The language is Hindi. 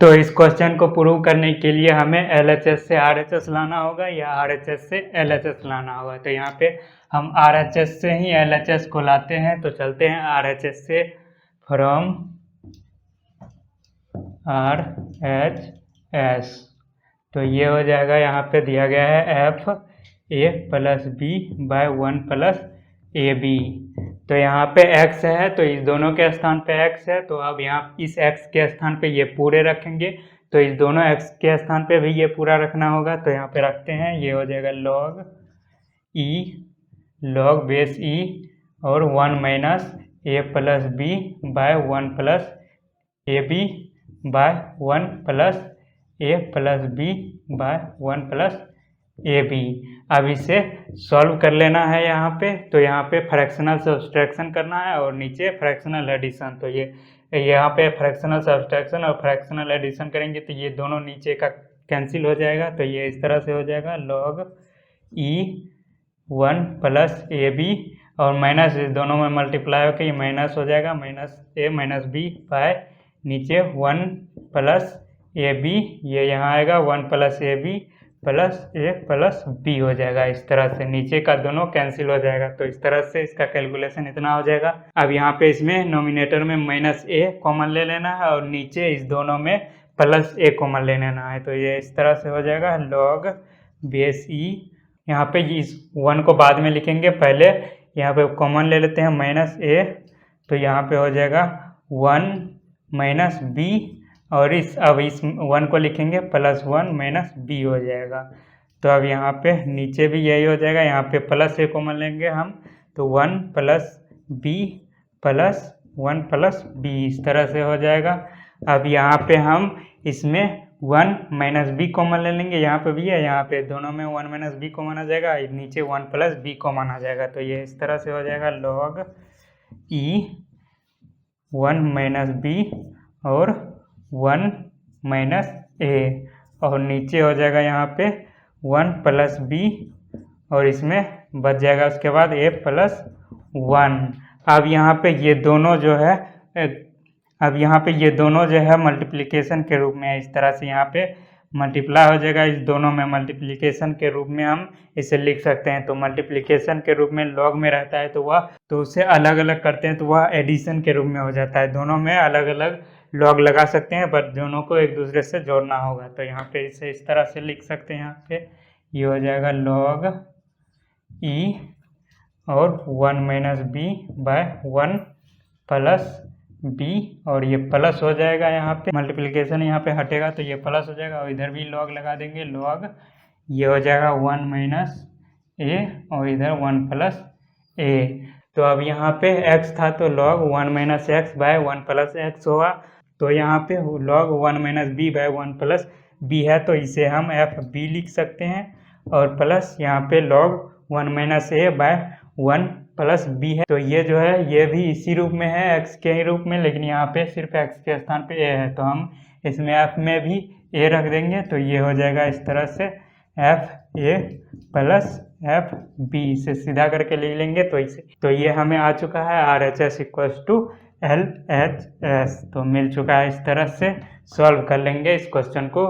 तो इस क्वेश्चन को प्रूव करने के लिए हमें LHS से RHS लाना होगा या RHS से LHS लाना होगा। तो यहाँ पे हम RHS से ही LHS को लाते हैं। तो चलते हैं RHS से, फ्रॉम RHS। तो ये हो जाएगा, यहाँ पे दिया गया है FA + B/1 + AB। तो यहाँ पे x है, तो इस दोनों के स्थान पे x है, तो अब यहाँ इस x के स्थान पे ये पूरे रखेंगे, तो इस दोनों x के स्थान पे भी ये पूरा रखना होगा। तो यहाँ पे रखते हैं, ये हो जाएगा log e log base e और 1 - a + b/1 + ab/1 + a + b/1 + ab। अब इसे सॉल्व कर लेना है यहाँ पे। तो यहाँ पे फ्रैक्शनल सब्सट्रैक्शन करना है और नीचे फ्रैक्शनल एडिशन। तो ये यहाँ पे फ्रैक्शनल सब्सट्रैक्शन और फ्रैक्शनल एडिशन करेंगे तो ये दोनों नीचे का कैंसिल हो जाएगा। तो ये इस तरह से हो जाएगा, log e1 + ab और माइनस इस दोनों में मल्टीप्लाई होकर ये माइनस हो जाएगा, -a - b बाय नीचे 1 + ab, ये यहाँ आएगा 1 + ab + a + b हो जाएगा। इस तरह से नीचे का दोनों कैंसिल हो जाएगा। तो इस तरह से इसका कैलकुलेशन इतना हो जाएगा। अब यहाँ पे इसमें नोमिनेटर में -a कॉमन ले लेना है और नीचे इस दोनों में +a कॉमन ले लेना है। तो ये इस तरह से हो जाएगा, log बेस e। यहाँ पे इस 1 को बाद में लिखेंगे, पहले यहाँ पे कॉमन ले लेते हैं -a। तो यहाँ पे हो जाएगा 1 - b और अब इस 1 को लिखेंगे +1 - b हो जाएगा। तो अब यहाँ पे नीचे भी यही हो जाएगा, यहाँ पे +a कॉमन लेंगे हम, तो 1 + b + 1 + b इस तरह से हो जाएगा। अब यहाँ पे हम इसमें 1 - b कॉमन ले लेंगे, यहाँ पे भी है, यहाँ पे दोनों में 1 - b कॉमन आ जाएगा, नीचे 1 + b कॉमन आ जाएगा। तो ये इस तरह से हो जाएगा, log e1 - b और 1 - a और नीचे हो जाएगा यहाँ पे 1 + b और इसमें बच जाएगा उसके बाद a + 1। अब यहाँ पे ये दोनों जो है मल्टीप्लिकेशन के रूप में है। इस तरह से यहाँ पे मल्टीप्लाई हो जाएगा, इस दोनों में मल्टीप्लिकेशन के रूप में हम इसे लिख सकते हैं। तो मल्टीप्लिकेशन के रूप में लॉग में रहता है तो उसे अलग अलग करते हैं तो वह एडिशन के रूप में हो जाता है। दोनों में अलग अलग लॉग लगा सकते हैं, बट दोनों को एक दूसरे से जोड़ना होगा। तो यहाँ पे इसे इस तरह से लिख सकते हैं, यहाँ पे ये हो जाएगा log e और 1 - b/1 + b और ये प्लस हो जाएगा, यहाँ पे मल्टीप्लिकेशन यहाँ पे हटेगा तो ये प्लस हो जाएगा और इधर भी लॉग लगा देंगे, log ये हो जाएगा 1 - a और इधर 1 + a। तो अब यहाँ पे x था तो log 1 - x/1 + x होगा। तो यहाँ पे log 1 - b/1 + b है, तो इसे हम fb लिख सकते हैं और प्लस यहाँ पे log 1 - a/1 + b है। तो ये जो है ये भी इसी रूप में है, x के ही रूप में, लेकिन यहाँ पे सिर्फ x के स्थान पे a है, तो हम इसमें f में भी a रख देंगे। तो ये हो जाएगा इस तरह से fa + fb, इसे सीधा करके लिख लेंगे। तो ये हमें आ चुका है RHS = LHS। तो मिल चुका है, इस तरह से सॉल्व कर लेंगे इस क्वेश्चन को।